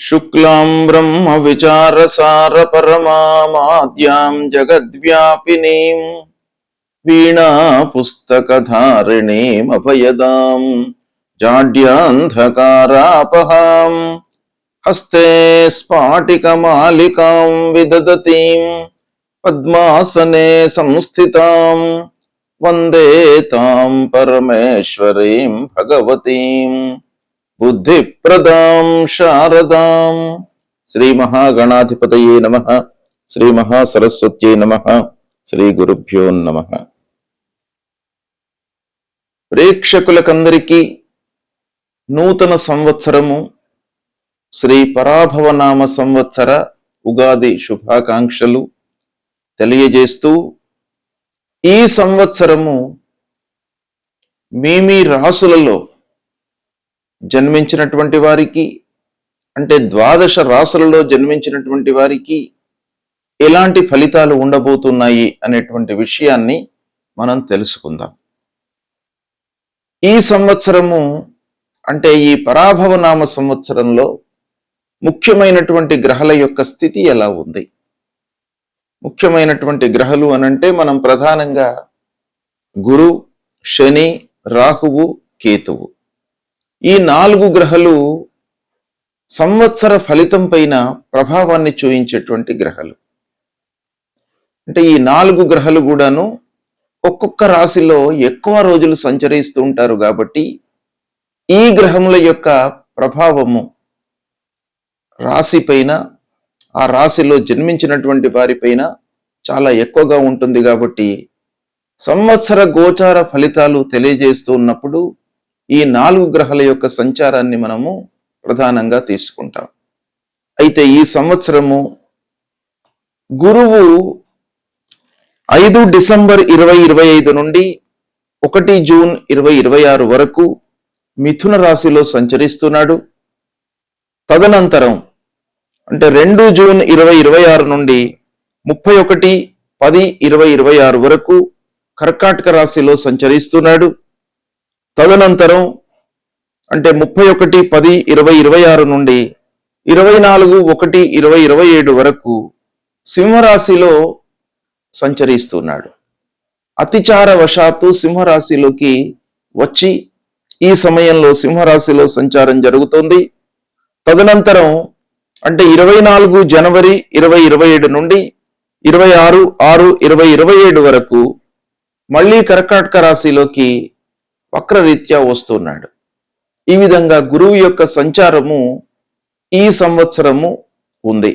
శుక్లాం బ్రహ్మ విచారసార పరమాద్యాం జగద్వ్యాపినీం వీణా పుస్తకధారిణీం అభయదాం జాడ్యాంధకారాపహాం హస్తే స్ఫాటికమాలికాం విదదతీం పద్మాసనే సంస్థితాం వందే తాం పరమేశ్వరీం భగవతీం బుద్ధిప్రదాం శారదాం. శ్రీ మహాగణాధిపతయే నమః. శ్రీ మహాసరస్వత్యై నమః. శ్రీ గురుభ్యో నమః. ప్రేక్షకులకందరికీ నూతన సంవత్సరము శ్రీ పరాభవనామ సంవత్సర ఉగాది శుభాకాంక్షలు తెలియజేస్తూ, ఈ సంవత్సరము మీ రాసులలో జన్మించినటువంటి వారికి, అంటే 12 రాసులలో జన్మించినటువంటి వారికి ఎలాంటి ఫలితాలు ఉండబోతున్నాయి అనేటువంటి విషయాన్ని మనం తెలుసుకుందాం. ఈ సంవత్సరము అంటే ఈ పరాభవనామ సంవత్సరంలో ముఖ్యమైనటువంటి గ్రహాల యొక్క స్థితి ఎలా ఉంది? ముఖ్యమైనటువంటి గ్రహాలు అనంటే మనం ప్రధానంగా గురు, శని, రాహువు, కేతువు, ఈ 4 గ్రహాలు సంవత్సర ఫలితం పైన ప్రభావాన్ని చూయించేటువంటి గ్రహాలు. అంటే ఈ 4 గ్రహాలు కూడాను ఒక్కొక్క రాశిలో ఎక్కువ రోజులు సంచరిస్తూ ఉంటారు కాబట్టి ఈ గ్రహముల యొక్క ప్రభావము రాశి పైన, ఆ రాశిలో జన్మించినటువంటి వారిపైన చాలా ఎక్కువగా ఉంటుంది. కాబట్టి సంవత్సర గోచార ఫలితాలు తెలియజేస్తూ ఉన్నప్పుడు ఈ 4 గ్రహాల యొక్క సంచారాన్ని మనము ప్రధానంగా తీసుకుంటాం. అయితే ఈ సంవత్సరము గురువు 5 డిసెంబర్ 2025 నుండి 1 జూన్ 2026 వరకు మిథున రాశిలో సంచరిస్తున్నాడు. తదనంతరం అంటే 2 జూన్ 2026 నుండి 31/10/2026 వరకు కర్కాటక రాశిలో సంచరిస్తున్నాడు. తదనంతరం అంటే 31/10/2026 నుండి 24/1/2027 వరకు సింహరాశిలో సంచరిస్తున్నాడు. అతిచార వశాత్తు సింహరాశిలోకి వచ్చి ఈ సమయంలో సింహరాశిలో సంచారం జరుగుతోంది. తదనంతరం అంటే 24 జనవరి 2027 నుండి 26/6/2027 వరకు మళ్ళీ కర్కాటక రాశిలోకి వక్రరీత్యా వస్తున్నాడు. ఈ విధంగా గురువు యొక్క సంచారము ఈ సంవత్సరము ఉంది.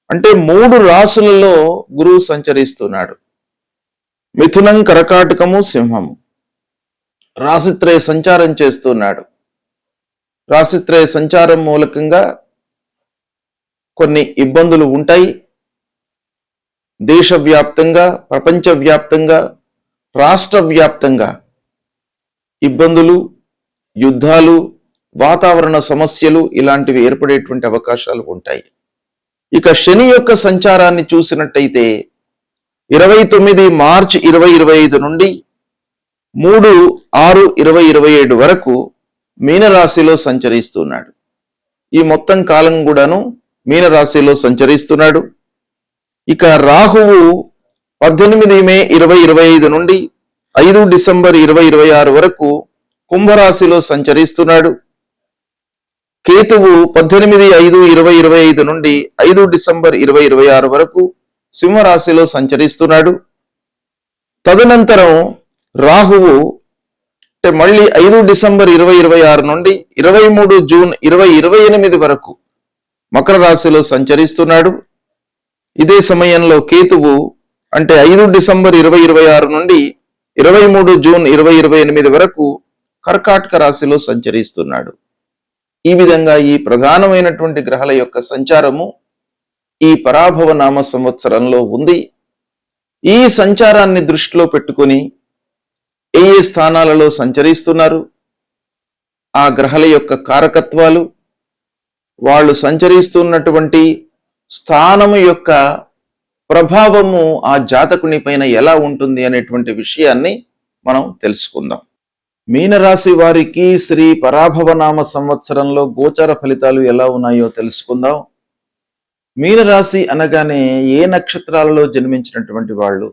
అంటే 3 రాశులలో గురువు సంచరిస్తున్నాడు. మిథునం, కర్కాటకము, సింహము రాశిత్రయ సంచారం చేస్తున్నాడు. రాశిత్రయ సంచారం మూలకంగా కొన్ని ఇబ్బందులు ఉంటాయి. దేశవ్యాప్తంగా, ప్రపంచవ్యాప్తంగా, రాష్ట్ర వ్యాప్తంగా ఇబ్బందులు, యుద్ధాలు, వాతావరణ సమస్యలు ఇలాంటివి ఏర్పడేటువంటి అవకాశాలు ఉంటాయి. ఇక శని యొక్క సంచారాన్ని చూసినట్టయితే 29 మార్చి 2025 నుండి 3/6/2027 వరకు మీనరాశిలో సంచరిస్తున్నాడు. ఈ మొత్తం కాలం కూడాను మీనరాశిలో సంచరిస్తున్నాడు. ఇక రాహువు 18 మే 2025 నుండి 5 డిసెంబర్ 2026 వరకు కుంభరాశిలో సంచరిస్తున్నాడు. కేతువు 18/5/2025 నుండి 5 డిసెంబర్ 2026 వరకు సింహరాశిలో సంచరిస్తున్నాడు. తదనంతరం రాహువు అంటే మళ్ళీ 5 డిసెంబర్ 2026 నుండి 23 జూన్ 2028 వరకు మకర రాశిలో సంచరిస్తున్నాడు. ఇదే సమయంలో కేతువు అంటే 5 డిసెంబర్ 2026 నుండి 23 జూన్ 2028 వరకు కర్కాటక రాశిలో సంచరిస్తున్నాడు. ఈ విధంగా ఈ ప్రధానమైనటువంటి గ్రహాల యొక్క సంచారము ఈ పరాభవనామ సంవత్సరంలో ఉంది. ఈ సంచారాన్ని దృష్టిలో పెట్టుకొని ఏ స్థానాలలో సంచరిస్తున్నారు, ఆ గ్రహాల యొక్క కారకత్వాలు, వాళ్ళు సంచరిస్తున్నటువంటి స్థానము యొక్క ప్రభావము ఆ జాతకుని పైన ఎలా ఉంటుంది అనేటువంటి విషయాన్ని మనం తెలుసుకుందాం. మీనరాశి వారికి శ్రీ పరాభవనామ సంవత్సరంలో గోచర ఫలితాలు ఎలా ఉన్నాయో తెలుసుకుందాం. మీనరాశి అనగానే ఏ నక్షత్రాలలో జన్మించినటువంటి వాళ్ళు,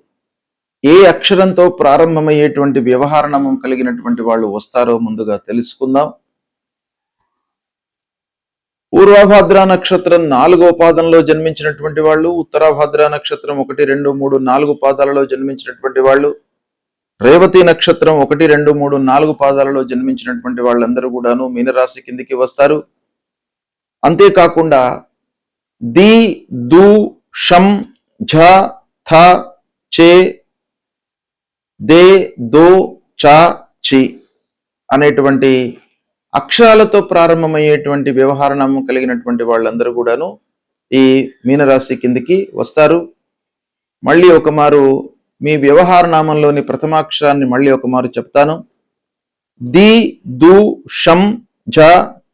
ఏ అక్షరంతో ప్రారంభమయ్యేటువంటి వ్యవహారనామం కలిగినటువంటి వాళ్ళు వస్తారో ముందుగా తెలుసుకుందాం. పూర్వభాద్ర నక్షత్రం 4వ పాదంలో జన్మించినటువంటి వాళ్ళు, ఉత్తరాభాద్ర నక్షత్రం 1, 2, 3, 4 పాదాలలో జన్మించినటువంటి వాళ్ళు, రేవతి నక్షత్రం 1, 2, 3, 4 పాదాలలో జన్మించినటువంటి వాళ్ళందరూ కూడాను మీనరాశి కిందికి వస్తారు. అంతేకాకుండా ది, దు, షం, ఝ, థ, చే, దే, దో, చ, చి అనేటువంటి అక్షరాలతో ప్రారంభమయ్యేటువంటి వ్యవహారనామం కలిగినటువంటి వాళ్ళందరూ కూడాను ఈ మీనరాశి కిందికి వస్తారు. మళ్ళీ ఒకమారు మీ వ్యవహారనామంలోని ప్రథమాక్షరాన్ని మళ్ళీ ఒకమారు చెప్తాను. ది, దు, షం, ఝ,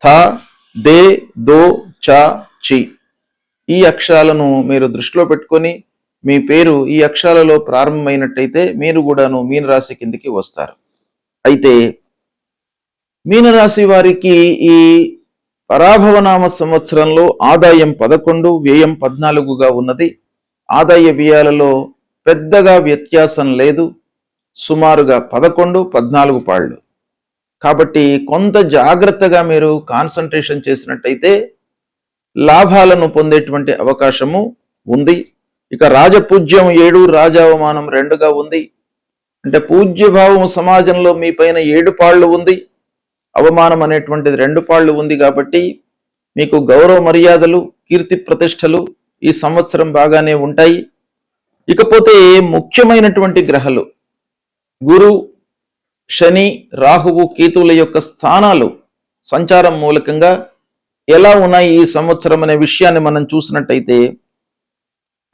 థ, దే, దో, చ, చి ఈ అక్షరాలను మీరు దృష్టిలో పెట్టుకొని మీ పేరు ఈ అక్షరాలలో ప్రారంభమైనట్టయితే మీరు కూడాను మీనరాశి కిందికి వస్తారు. అయితే మీనరాశి వారికి ఈ పరాభవనామ సంవత్సరంలో ఆదాయం 11, వ్యయం 14గా ఉన్నది. ఆదాయ వ్యయాలలో పెద్దగా వ్యత్యాసం లేదు, సుమారుగా 11, 14 పాళ్ళు. కాబట్టి కొంత జాగ్రత్తగా మీరు కాన్సన్ట్రేషన్ చేసినట్టయితే లాభాలను పొందేటువంటి అవకాశము ఉంది. ఇక రాజపూజ్యం 7, రాజావమానం 2గా ఉంది. అంటే పూజ్యభావం సమాజంలో మీ పైన 7 పాళ్ళు ఉంది, అవమానం అనేటువంటిది 2 పాళ్ళు ఉంది. కాబట్టి మీకు గౌరవ మర్యాదలు, కీర్తి ప్రతిష్టలు ఈ సంవత్సరం బాగానే ఉంటాయి. ఇకపోతే ముఖ్యమైనటువంటి గ్రహాలు గురు, శని, రాహువు, కేతువుల యొక్క స్థానాలు సంచారం మూలకంగా ఎలా ఉన్నాయి ఈ సంవత్సరం అనే విషయాన్ని మనం చూసినట్టయితే,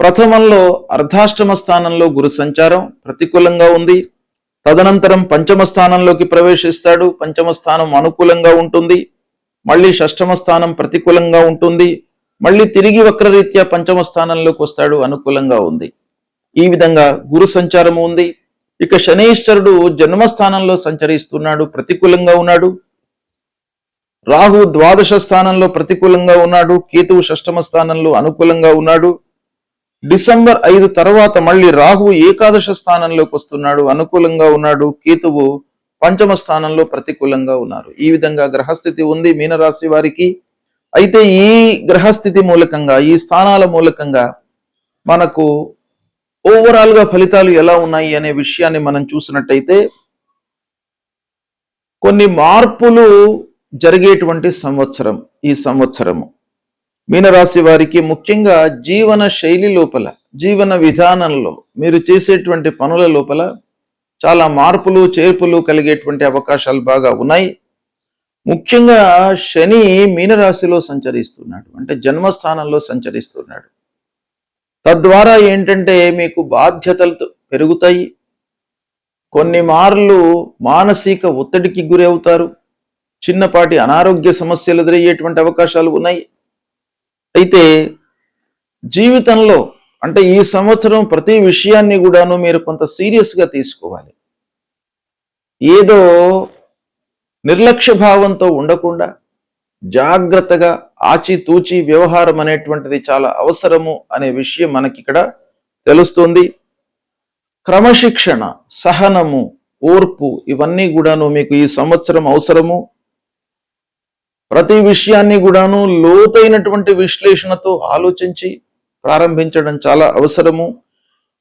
ప్రథమంలో అర్ధాష్టమ స్థానంలో గురు సంచారం ప్రతికూలంగా ఉంది. తదనంతరం పంచమ స్థానంలోకి ప్రవేశిస్తాడు, పంచమ స్థానం అనుకూలంగా ఉంటుంది. మళ్ళీ షష్టమ స్థానం ప్రతికూలంగా ఉంటుంది. మళ్ళీ తిరిగి వక్రరీత్యా పంచమ స్థానంలోకి వస్తాడు, అనుకూలంగా ఉంది. ఈ విధంగా గురు సంచారము ఉంది. ఇక శనీశ్వరుడు జన్మస్థానంలో సంచరిస్తున్నాడు, ప్రతికూలంగా ఉన్నాడు. రాహు ద్వాదశ స్థానంలో ప్రతికూలంగా ఉన్నాడు, కేతువు షష్టమ స్థానంలో అనుకూలంగా ఉన్నాడు. డిసెంబర్ 5 తర్వాత మళ్ళీ రాహు ఏకాదశ స్థానంలోకి వస్తున్నాడు, అనుకూలంగా ఉన్నాడు. కేతువు పంచమ స్థానంలో ప్రతికూలంగా ఉన్నారు. ఈ విధంగా గ్రహస్థితి ఉంది మీనరాశి వారికి. అయితే ఈ గ్రహస్థితి మూలకంగా, ఈ స్థానాల మూలకంగా మనకు ఓవరాల్ గా ఫలితాలు ఎలా ఉన్నాయి అనే విషయాన్ని మనం చూసినట్టయితే, కొన్ని మార్పులు జరిగేటువంటి సంవత్సరం ఈ సంవత్సరము. మీనరాశి వారికి ముఖ్యంగా జీవన శైలి లోపల, జీవన విధానంలో, మీరు చేసేటువంటి పనుల లోపల చాలా మార్పులు చేర్పులు కలిగేటువంటి అవకాశాలు బాగా ఉన్నాయి. ముఖ్యంగా శని మీనరాశిలో సంచరిస్తున్నాడు, అంటే జన్మస్థానంలో సంచరిస్తున్నాడు. తద్వారా ఏంటంటే మీకు బాధ్యతలు పెరుగుతాయి. కొన్ని మార్లు మానసిక ఒత్తిడికి గురి అవుతారు. చిన్నపాటి అనారోగ్య సమస్యలు ఎదురయ్యేటువంటి అవకాశాలు ఉన్నాయి. అయితే జీవితంలో, అంటే ఈ సంవత్సరం ప్రతి విషయాన్ని కూడాను మీరు కొంత సీరియస్గా తీసుకోవాలి. ఏదో నిర్లక్ష్య భావంతో ఉండకుండా జాగ్రత్తగా ఆచితూచి వ్యవహారం అనేటువంటిది చాలా అవసరము అనే విషయం మనకి ఇక్కడ తెలుస్తుంది. క్రమశిక్షణ, సహనము, ఓర్పు ఇవన్నీ కూడాను మీకు ఈ సంవత్సరం అవసరము. ప్రతి విషయాన్ని కూడాను లోతైనటువంటి విశ్లేషణతో ఆలోచించి ప్రారంభించడం చాలా అవసరము.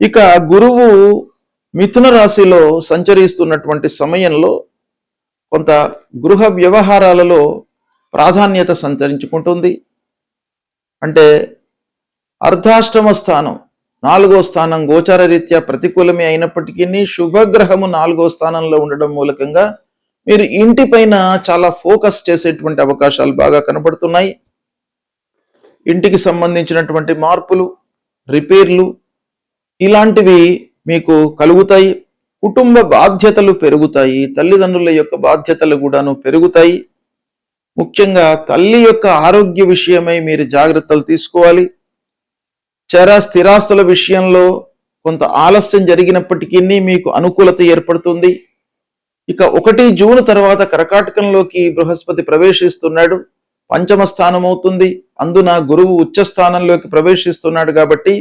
ఇక గురువు మిథున రాశిలో సంచరిస్తున్నటువంటి సమయంలో కొంత గృహ వ్యవహారాలలో ప్రాధాన్యత సంతరించుకుంటుంది. అంటే అర్ధాష్టమ స్థానం 4వ స్థానం గోచార రీత్యా ప్రతికూలమే అయినప్పటికీ శుభగ్రహము 4వ స్థానంలో ఉండడం మూలకంగా మీరు ఇంటిపైన చాలా ఫోకస్ చేసేటువంటి అవకాశాలు బాగా కనబడుతున్నాయి. ఇంటికి సంబంధించినటువంటి మార్పులు, రిపేర్లు ఇలాంటివి మీకు కలుగుతాయి. కుటుంబ బాధ్యతలు పెరుగుతాయి, తల్లిదండ్రుల యొక్క బాధ్యతలు కూడాను పెరుగుతాయి. ముఖ్యంగా తల్లి యొక్క ఆరోగ్య విషయమై మీరు జాగ్రత్తలు తీసుకోవాలి. స్థిరాస్తుల విషయంలో కొంత ఆలస్యం జరిగినప్పటికీ మీకు అనుకూలత ఏర్పడుతుంది. ఇక 1 జూన్ తర్వాత కర్కాటకంలోకి బృహస్పతి ప్రవేశిస్తున్నాడు. పంచమ స్థానం అవుతుంది. అందున గురువు ఉచ్చ స్థానంలోకి ప్రవేశిస్తున్నాడు కాబట్టి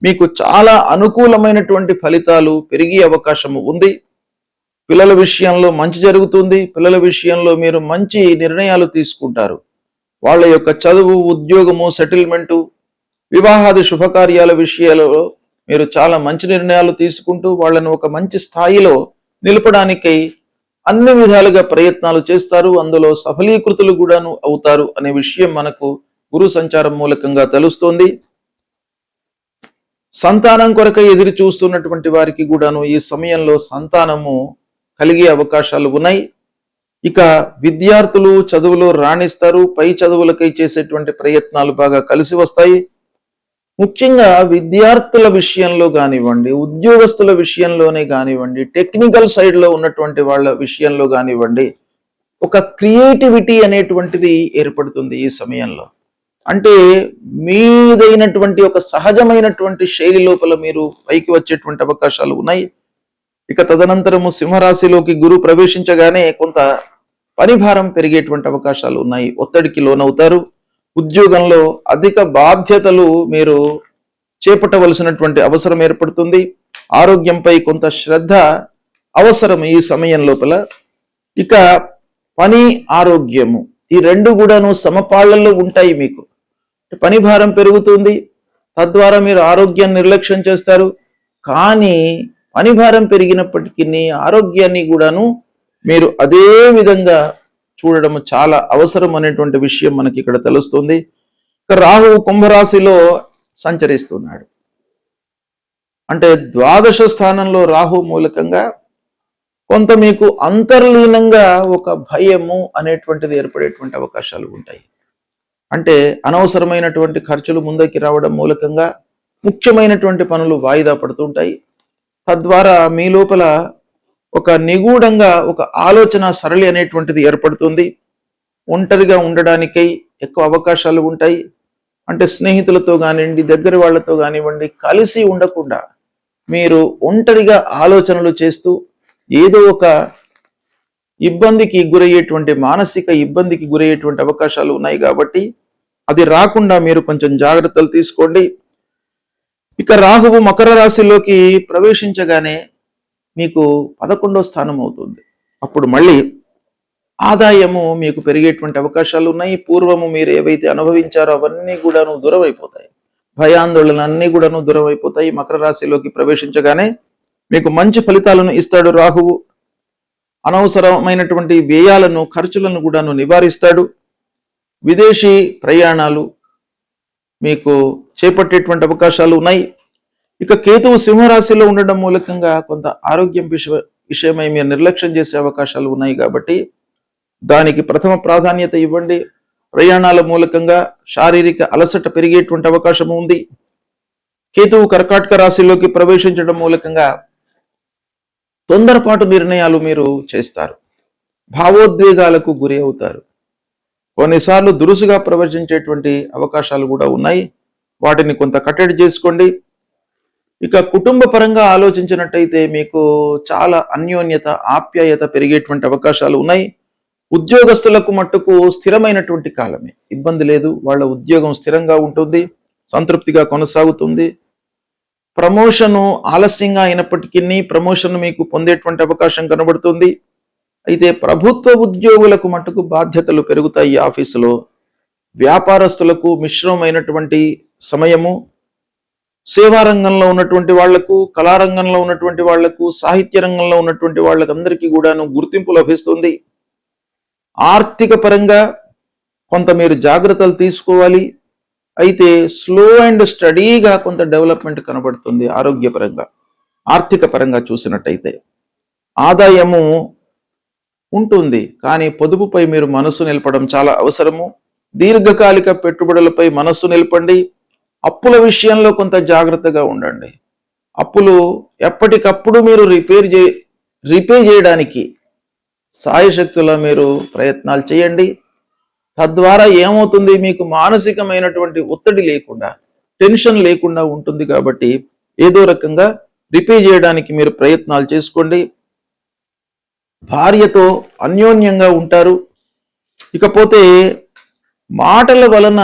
మీకు చాలా అనుకూలమైనటువంటి ఫలితాలు పెరిగే అవకాశం ఉంది. పిల్లల విషయంలో మంచి జరుగుతుంది. పిల్లల విషయంలో మీరు మంచి నిర్ణయాలు తీసుకుంటారు. వాళ్ళ యొక్క చదువు, ఉద్యోగము, సెటిల్మెంటు, వివాహాది శుభకార్యాల విషయాలలో మీరు చాలా మంచి నిర్ణయాలు తీసుకుంటూ వాళ్ళను ఒక మంచి స్థాయిలో నిలపడానికై అన్ని విధాలుగా ప్రయత్నాలు చేస్తారు. అందులో సఫలీకృతులు కూడాను అవుతారు అనే విషయం మనకు గురు సంచారం మూలకంగా తెలుస్తోంది. సంతానం కొరకై ఎదురు చూస్తున్నటువంటి వారికి కూడాను ఈ సమయంలో సంతానము కలిగే అవకాశాలు ఉన్నాయి. ఇక విద్యార్థులు చదువులో రాణిస్తారు. పై చదువులకై చేసేటువంటి ప్రయత్నాలు బాగా కలిసి వస్తాయి. ముఖ్యంగా విద్యార్థుల విషయంలో కానివ్వండి, ఉద్యోగస్తుల విషయంలోనే కానివ్వండి, టెక్నికల్ సైడ్లో ఉన్నటువంటి వాళ్ళ విషయంలో కానివ్వండి, ఒక క్రియేటివిటీ అనేటువంటిది ఏర్పడుతుంది ఈ సమయంలో. అంటే మీదైనటువంటి ఒక సహజమైనటువంటి శైలి లోపల మీరు పైకి వచ్చేటువంటి అవకాశాలు ఉన్నాయి. ఇక తదనంతరము సింహరాశిలోకి గురు ప్రవేశించగానే కొంత పనిభారం పెరిగేటువంటి అవకాశాలు ఉన్నాయి. ఒత్తిడికి లోనవుతారు. ఉద్యోగంలో అధిక బాధ్యతలు మీరు చేపట్టవలసినటువంటి అవసరం ఏర్పడుతుంది. ఆరోగ్యంపై కొంత శ్రద్ధ అవసరం ఈ సమయం లోపల. ఇక పని, ఆరోగ్యము ఈ రెండు కూడాను సమపాళ్లలో ఉంటాయి. మీకు పని భారం పెరుగుతుంది, తద్వారా మీరు ఆరోగ్యాన్ని నిర్లక్ష్యం చేస్తారు. కానీ పని భారం పెరిగినప్పటికీ ఆరోగ్యాన్ని కూడాను మీరు అదే విధంగా చూడడం చాలా అవసరం అనేటువంటి విషయం మనకి ఇక్కడ తెలుస్తుంది. రాహువు కుంభరాశిలో సంచరిస్తున్నాడు. అంటే ద్వాదశ స్థానంలో రాహు మూలకంగా కొంత మీకు అంతర్లీనంగా ఒక భయము అనేటువంటిది ఏర్పడేటువంటి అవకాశాలు ఉంటాయి. అంటే అనవసరమైనటువంటి ఖర్చులు ముందుకి రావడం మూలకంగా ముఖ్యమైనటువంటి పనులు వాయిదా పడుతుంటాయి. తద్వారా మీ లోపల ఒక నిగూఢంగా ఒక ఆలోచన సరళి అనేటువంటిది ఏర్పడుతుంది. ఒంటరిగా ఉండడానికై ఎక్కువ అవకాశాలు ఉంటాయి. అంటే స్నేహితులతో కానివ్వండి, దగ్గర వాళ్ళతో కానివ్వండి, కలిసి ఉండకుండా మీరు ఒంటరిగా ఆలోచనలు చేస్తూ ఏదో ఒక ఇబ్బందికి గురయ్యేటువంటి, మానసిక ఇబ్బందికి గురయ్యేటువంటి అవకాశాలు ఉన్నాయి. కాబట్టి అది రాకుండా మీరు కొంచెం జాగ్రత్తలు తీసుకోండి. ఇక రాహువు మకర రాశిలోకి ప్రవేశించగానే మీకు 11వ స్థానం అవుతుంది. అప్పుడు మళ్ళీ ఆదాయము మీకు పెరిగేటువంటి అవకాశాలు ఉన్నాయి. పూర్వము మీరు ఏవైతే అనుభవించారో అవన్నీ కూడాను దూరం అయిపోతాయి. భయాందోళన అన్నీ కూడాను దూరం అయిపోతాయి. మకర రాశిలోకి ప్రవేశించగానే మీకు మంచి ఫలితాలను ఇస్తాడు రాహువు. అనవసరమైనటువంటి వ్యయాలను, ఖర్చులను కూడాను నివారిస్తాడు. విదేశీ ప్రయాణాలు మీకు చేపట్టేటువంటి అవకాశాలు ఉన్నాయి. ఇక కేతువు సింహరాశిలో ఉండడం మూలకంగా కొంత ఆరోగ్యం విషయమై మీరు నిర్లక్ష్యం చేసే అవకాశాలు ఉన్నాయి. కాబట్టి దానికి ప్రథమ ప్రాధాన్యత ఇవ్వండి. ప్రయాణాల మూలకంగా శారీరక అలసట పెరిగేటువంటి అవకాశం ఉంది. కేతువు కర్కాటక రాశిలోకి ప్రవేశించడం మూలకంగా తొందరపాటు నిర్ణయాలు మీరు చేస్తారు. భావోద్వేగాలకు గురి అవుతారు. కొన్నిసార్లు దురుసుగా ప్రవర్తించేటువంటి అవకాశాలు కూడా ఉన్నాయి. వాటిని కొంత కట్టడి చేసుకోండి. ఇక కుటుంబ పరంగా ఆలోచించినట్టయితే మీకు చాలా అన్యోన్యత, ఆప్యాయత పెరిగేటువంటి అవకాశాలు ఉన్నాయి. ఉద్యోగస్తులకు మట్టుకు స్థిరమైనటువంటి కాలమే, ఇబ్బంది లేదు. వాళ్ళ ఉద్యోగం స్థిరంగా ఉంటుంది, సంతృప్తిగా కొనసాగుతుంది. ప్రమోషను ఆలస్యంగా అయినప్పటికీ ప్రమోషన్ మీకు పొందేటువంటి అవకాశం కనబడుతుంది. అయితే ప్రభుత్వ ఉద్యోగులకు మట్టుకు బాధ్యతలు పెరుగుతాయి ఆఫీసులో. వ్యాపారస్తులకు మిశ్రమైనటువంటి సమయము. సేవా రంగంలో ఉన్నటువంటి వాళ్లకు, కళారంగంలో ఉన్నటువంటి వాళ్లకు, సాహిత్య రంగంలో ఉన్నటువంటి వాళ్ళకి అందరికీ కూడాను గుర్తింపు లభిస్తుంది. ఆర్థిక పరంగా కొంత మీరు జాగ్రత్తలు తీసుకోవాలి. అయితే స్లో అండ్ స్టడీగా కొంత డెవలప్మెంట్ కనబడుతుంది. ఆరోగ్యపరంగా, ఆర్థిక పరంగా చూసినట్టయితే ఆదాయము ఉంటుంది, కానీ పొదుపుపై మీరు మనస్సు నిలపడం చాలా అవసరము. దీర్ఘకాలిక పెట్టుబడులపై మనస్సు నిలపండి. అప్పుల విషయంలో కొంత జాగ్రత్తగా ఉండండి. అప్పులు ఎప్పటికప్పుడు మీరు రిపే చేయడానికి సాయశక్తులా మీరు ప్రయత్నాలు చేయండి. తద్వారా ఏమవుతుంది, మీకు మానసికమైనటువంటి ఒత్తిడి లేకుండా, టెన్షన్ లేకుండా ఉంటుంది. కాబట్టి ఏదో రకంగా రిపే చేయడానికి మీరు ప్రయత్నాలు చేసుకోండి. భార్యతో అన్యోన్యంగా ఉంటారు. ఇకపోతే మాటల వలన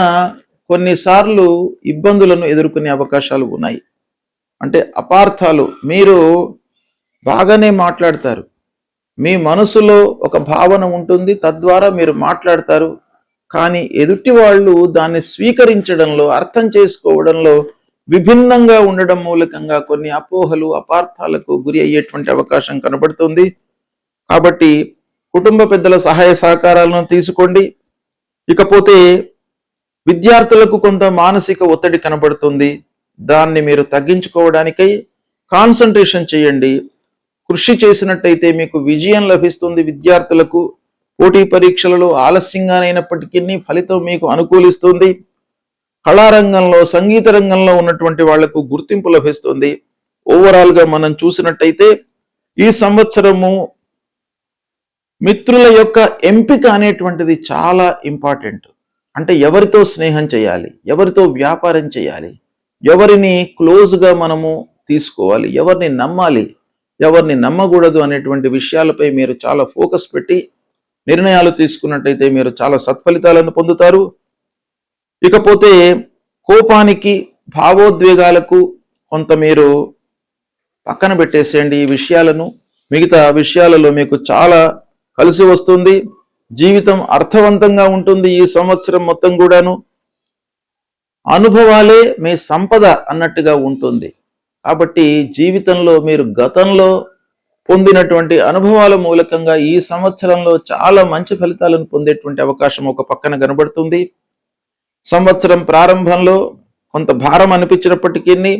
కొన్నిసార్లు ఇబ్బందులను ఎదుర్కొనే అవకాశాలు ఉన్నాయి. అంటే అపార్థాలు. మీరు బాగానే మాట్లాడతారు, మీ మనసులో ఒక భావన ఉంటుంది, తద్వారా మీరు మాట్లాడతారు. కానీ ఎదుటి వాళ్ళు దాన్ని స్వీకరించడంలో, అర్థం చేసుకోవడంలో విభిన్నంగా ఉండడం మూలకంగా కొన్ని అపోహలు, అపార్థాలకు గురి అయ్యేటువంటి అవకాశం కనబడుతుంది. కాబట్టి కుటుంబ పెద్దల సహాయ సహకారాలను తీసుకోండి. ఇకపోతే విద్యార్థులకు కొంత మానసిక ఒత్తిడి కనబడుతుంది. దాన్ని మీరు తగ్గించుకోవడానికై కాన్సన్ట్రేషన్ చేయండి. కృషి చేసినట్టయితే మీకు విజయం లభిస్తుంది. విద్యార్థులకు పోటీ పరీక్షలలో ఆలస్యంగానైనప్పటికీ ఫలితం మీకు అనుకూలిస్తుంది. కళారంగంలో, సంగీత రంగంలో ఉన్నటువంటి వాళ్లకు గుర్తింపు లభిస్తుంది. ఓవరాల్గా మనం చూసినట్టయితే ఈ సంవత్సరము మిత్రుల యొక్క ఎంపిక అనేటువంటిది చాలా ఇంపార్టెంట్. అంటే ఎవరితో స్నేహం చేయాలి, ఎవరితో వ్యాపారం చేయాలి, ఎవరిని క్లోజ్గా మనము తీసుకోవాలి, ఎవరిని నమ్మాలి, ఎవరిని నమ్మకూడదు అనేటువంటి విషయాలపై మీరు చాలా ఫోకస్ పెట్టి నిర్ణయాలు తీసుకున్నట్టయితే మీరు చాలా సత్ఫలితాలను పొందుతారు. ఇకపోతే కోపానికి, భావోద్వేగాలకు కొంత మీరు పక్కన పెట్టేసేయండి ఈ విషయాలను. మిగతా విషయాలలో మీకు చాలా కలిసి వస్తుంది. జీవితం అర్థవంతంగా ఉంటుంది. ఈ సంవత్సరం మొత్తం కూడాను అనుభవాలే మీ సంపద అన్నట్టుగా ఉంటుంది. కాబట్టి జీవితంలో మీరు గతంలో పొందినటువంటి అనుభవాల మూలకంగా ఈ సంవత్సరంలో చాలా మంచి ఫలితాలను పొందేటువంటి అవకాశం ఒక పక్కన కనబడుతుంది. సంవత్సరం ప్రారంభంలో కొంత భారం అనిపించినప్పటికీ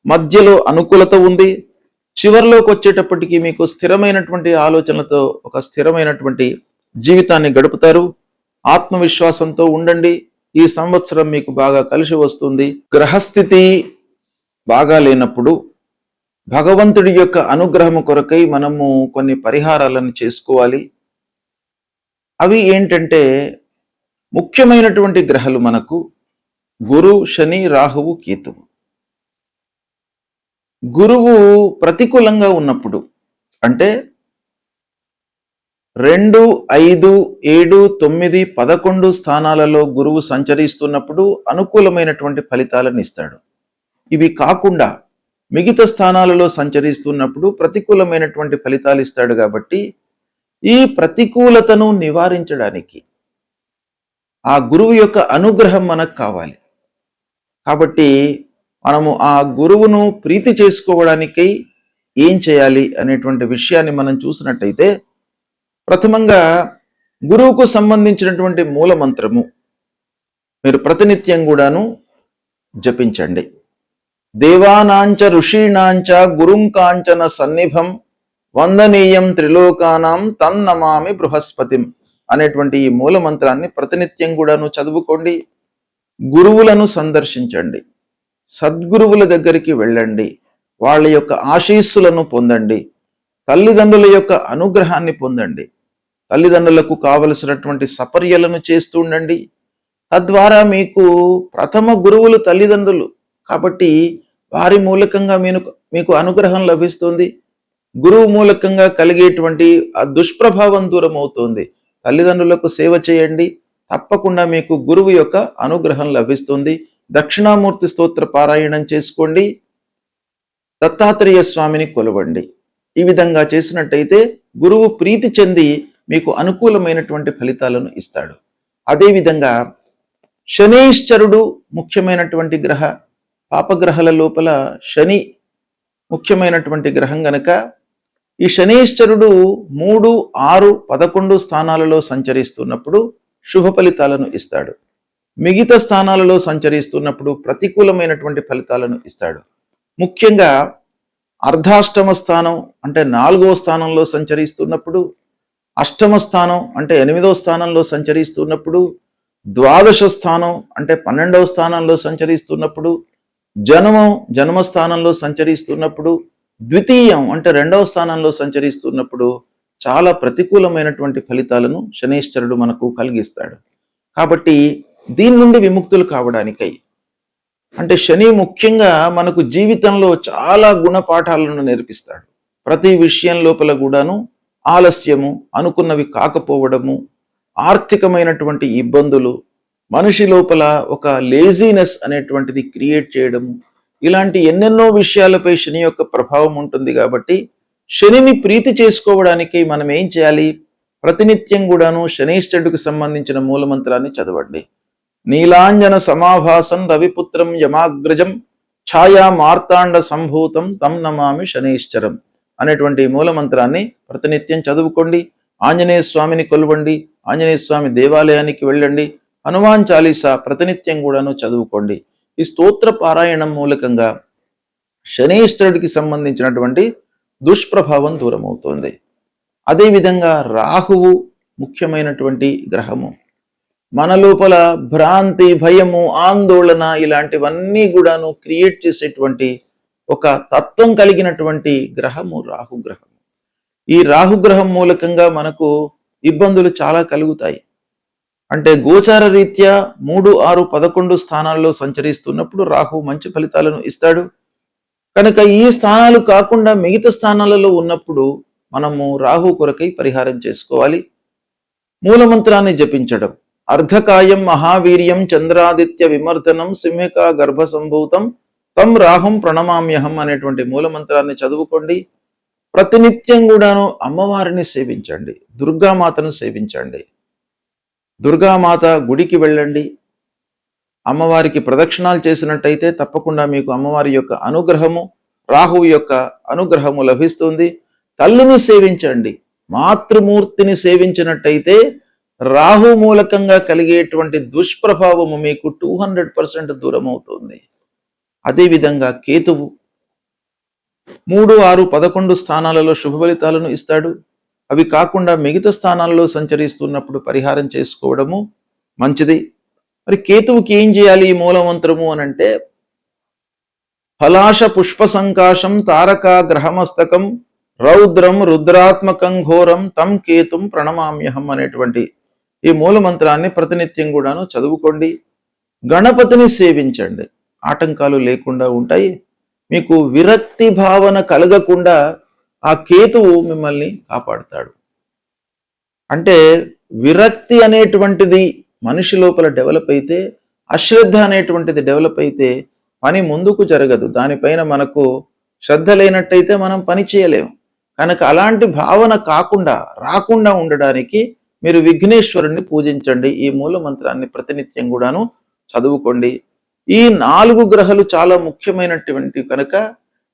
మధ్యలో అనుకూలత ఉంది. చివరిలోకి వచ్చేటప్పటికీ మీకు స్థిరమైనటువంటి ఆలోచనలతో ఒక స్థిరమైనటువంటి జీవితాన్ని గడుపుతారు. ఆత్మవిశ్వాసంతో ఉండండి. ఈ సంవత్సరం మీకు బాగా కలిసి వస్తుంది. గ్రహస్థితి బాగా లేనప్పుడు భగవంతుడి యొక్క అనుగ్రహం కొరకై మనము కొన్ని పరిహారాలను చేసుకోవాలి. అవి ఏంటంటే, ముఖ్యమైనటువంటి గ్రహాలు మనకు గురు, శని, రాహువు, కేతువు. గురువు ప్రతికూలంగా ఉన్నప్పుడు, అంటే 2, 5, 7, 9, 11 స్థానాలలో గురువు సంచరిస్తున్నప్పుడు అనుకూలమైనటువంటి ఫలితాలను ఇస్తాడు. ఇవి కాకుండా మిగతా స్థానాలలో సంచరిస్తున్నప్పుడు ప్రతికూలమైనటువంటి ఫలితాలు ఇస్తాడు. కాబట్టి ఈ ప్రతికూలతను నివారించడానికి ఆ గురువు యొక్క అనుగ్రహం మనకు కావాలి. కాబట్టి మనము ఆ గురువును ప్రీతి చేసుకోవడానికై ఏం చేయాలి అనేటువంటి విషయాన్ని మనం చూసినట్టయితే, ప్రథమంగా గురువుకు సంబంధించినటువంటి మూల మంత్రము మీరు ప్రతినిత్యం కూడాను జపించండి. దేవానాంచ ఋషీణాంచ గురుం కాంచన సన్నిభం వందనీయం త్రిలోకానాం తన్నమామి బృహస్పతిం అనేటువంటి ఈ మూల మంత్రాన్ని ప్రతినిత్యం కూడాను చదువుకోండి. గురువులను సందర్శించండి, సద్గురువుల దగ్గరికి వెళ్ళండి, వాళ్ళ యొక్క ఆశీస్సులను పొందండి, తల్లిదండ్రుల యొక్క అనుగ్రహాన్ని పొందండి, తల్లిదండ్రులకు కావలసినటువంటి సపర్యలను చేస్తూ ఉండండి. తద్వారా మీకు ప్రథమ గురువులు తల్లిదండ్రులు కాబట్టి వారి మూలకంగా మీకు అనుగ్రహం లభిస్తుంది. గురువు మూలకంగా కలిగేటువంటి ఆ దుష్ప్రభావం దూరం అవుతుంది. తల్లిదండ్రులకు సేవ చేయండి, తప్పకుండా మీకు గురువు యొక్క అనుగ్రహం లభిస్తుంది. దక్షిణామూర్తి స్తోత్ర పారాయణం చేసుకోండి, దత్తాత్రేయ స్వామిని కొలవండి. ఈ విధంగా చేసినట్టయితే గురువు ప్రీతి చెంది మీకు అనుకూలమైనటువంటి ఫలితాలను ఇస్తాడు. అదేవిధంగా శనీశ్వరుడు ముఖ్యమైనటువంటి గ్రహ. పాపగ్రహాల లోపల శని ముఖ్యమైనటువంటి గ్రహం గనక ఈ శనీశ్వరుడు 3, 6, 11 స్థానాలలో సంచరిస్తున్నప్పుడు శుభ ఫలితాలను ఇస్తాడు. మిగతా స్థానాలలో సంచరిస్తున్నప్పుడు ప్రతికూలమైనటువంటి ఫలితాలను ఇస్తాడు. ముఖ్యంగా అర్ధాష్టమ స్థానం అంటే 4వ స్థానంలో సంచరిస్తున్నప్పుడు, అష్టమ స్థానం అంటే 8వ స్థానంలో సంచరిస్తున్నప్పుడు, ద్వాదశ స్థానం అంటే 12వ స్థానంలో సంచరిస్తున్నప్పుడు, జన్మస్థానంలో సంచరిస్తున్నప్పుడు, ద్వితీయం అంటే 2వ స్థానంలో సంచరిస్తున్నప్పుడు చాలా ప్రతికూలమైనటువంటి ఫలితాలను శనీశ్వరుడు మనకు కలిగిస్తాడు. కాబట్టి దీని నుండి విముక్తులు కావడానికై, అంటే శని ముఖ్యంగా మనకు జీవితంలో చాలా గుణపాఠాలను నేర్పిస్తాడు. ప్రతి విషయం లోపల కూడాను ఆలస్యము, అనుకున్నవి కాకపోవడము, ఆర్థికమైనటువంటి ఇబ్బందులు, మనిషి లోపల ఒక లేజీనెస్ అనేటువంటిది క్రియేట్ చేయడము, ఇలాంటి ఎన్నెన్నో విషయాలపై శని యొక్క ప్రభావం ఉంటుంది. కాబట్టి శనిని ప్రీతి చేసుకోవడానికి మనం ఏం చేయాలి? ప్రతినిత్యం కూడాను శనైశ్చరుడికి సంబంధించిన మూలమంత్రాన్ని చదవండి. నీలాంజన సమాభాసం రవిపుత్రం యమాగ్రజం ఛాయా మార్తాండ సంభూతం తం నమామి శనైశ్చరం అనేటువంటి మూలమంత్రాన్ని ప్రతినిత్యం చదువుకోండి. ఆంజనేయ స్వామిని కొలవండి, ఆంజనేయ స్వామి దేవాలయానికి వెళ్ళండి, హనుమాన్ చాలీసా ప్రతినిత్యం కూడాను చదువుకోండి. ఈ స్తోత్ర పారాయణం మూలకంగా శనైశ్వరుడికి సంబంధించినటువంటి దుష్ప్రభావం దూరమవుతోంది. అదేవిధంగా రాహువు ముఖ్యమైనటువంటి గ్రహము. మన లోపల భ్రాంతి, భయము, ఆందోళన ఇలాంటివన్నీ కూడాను క్రియేట్ చేసేటువంటి ఒక తత్వం కలిగినటువంటి గ్రహము రాహుగ్రహం. ఈ రాహుగ్రహం మూలకంగా మనకు ఇబ్బందులు చాలా కలుగుతాయి. అంటే గోచార రీత్యా 3, 6, 11 స్థానాల్లో సంచరిస్తున్నప్పుడు రాహు మంచి ఫలితాలను ఇస్తాడు. కనుక ఈ స్థానాలు కాకుండా మిగతా స్థానాలలో ఉన్నప్పుడు మనము రాహు కొరకై పరిహారం చేసుకోవాలి. మూలమంత్రాన్ని జపించడం. అర్ధకాయం మహావీర్యం చంద్రాదిత్య విమర్దనం సింహికా గర్భ సంభూతం తం రాహుం ప్రణమామ్యహం అనేటువంటి మూలమంత్రాన్ని చదువుకోండి. ప్రతినిత్యం కూడాను అమ్మవారిని సేవించండి, దుర్గామాతను సేవించండి. దుర్గామాత గుడికి వెళ్ళండి. అమ్మవారికి ప్రదక్షిణాలు చేసినట్టయితే తప్పకుండా మీకు అమ్మవారి యొక్క అనుగ్రహము, రాహువు యొక్క అనుగ్రహము లభిస్తుంది. తల్లిని సేవించండి. మాతృమూర్తిని సేవించినట్టయితే రాహు మూలకంగా కలిగేటువంటి దుష్ప్రభావము మీకు 200% దూరం అవుతుంది. అదేవిధంగా కేతువు 3, 6, 11 స్థానాలలో శుభ ఫలితాలను ఇస్తాడు. అవి కాకుండా మిగతా స్థానాల్లో సంచరిస్తున్నప్పుడు పరిహారం చేసుకోవడము మంచిది. మరి కేతువుకి ఏం చేయాలి ఈ మూలమంత్రము అనంటే, ఫలాశ పుష్ప సంకాశం తారకా గ్రహమస్తకం రౌద్రం రుద్రాత్మకం ఘోరం తం కేతుం ప్రణమామ్యహం అనేటువంటి ఈ మూలమంత్రాన్ని ప్రతినిత్యం కూడాను చదువుకోండి. గణపతిని సేవించండి. ఆటంకాలు లేకుండా ఉంటాయి. మీకు విరక్తి భావన కలగకుండా ఆ కేతువు మిమ్మల్ని కాపాడుతాడు. అంటే విరక్తి అనేటువంటిది మనిషి లోపల డెవలప్ అయితే, అశ్రద్ధ అనేటువంటిది డెవలప్ అయితే పని ముందుకు జరగదు. దానిపైన మనకు శ్రద్ధ లేనట్టయితే మనం పని చేయలేము. కనుక అలాంటి భావన రాకుండా ఉండడానికి మీరు విఘ్నేశ్వరుణ్ణి పూజించండి. ఈ మూల మంత్రాన్ని ప్రతినిత్యం కూడాను చదువుకోండి. ఈ 4 గ్రహాలు చాలా ముఖ్యమైనటువంటి కనుక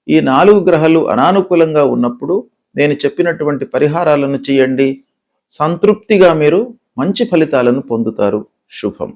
ఈ 4 గ్రహాలు అనానుకూలంగా ఉన్నప్పుడు నేను చెప్పినటువంటి పరిహారాలను చేయండి. సంతృప్తిగా మీరు మంచి ఫలితాలను పొందుతారు. శుభం.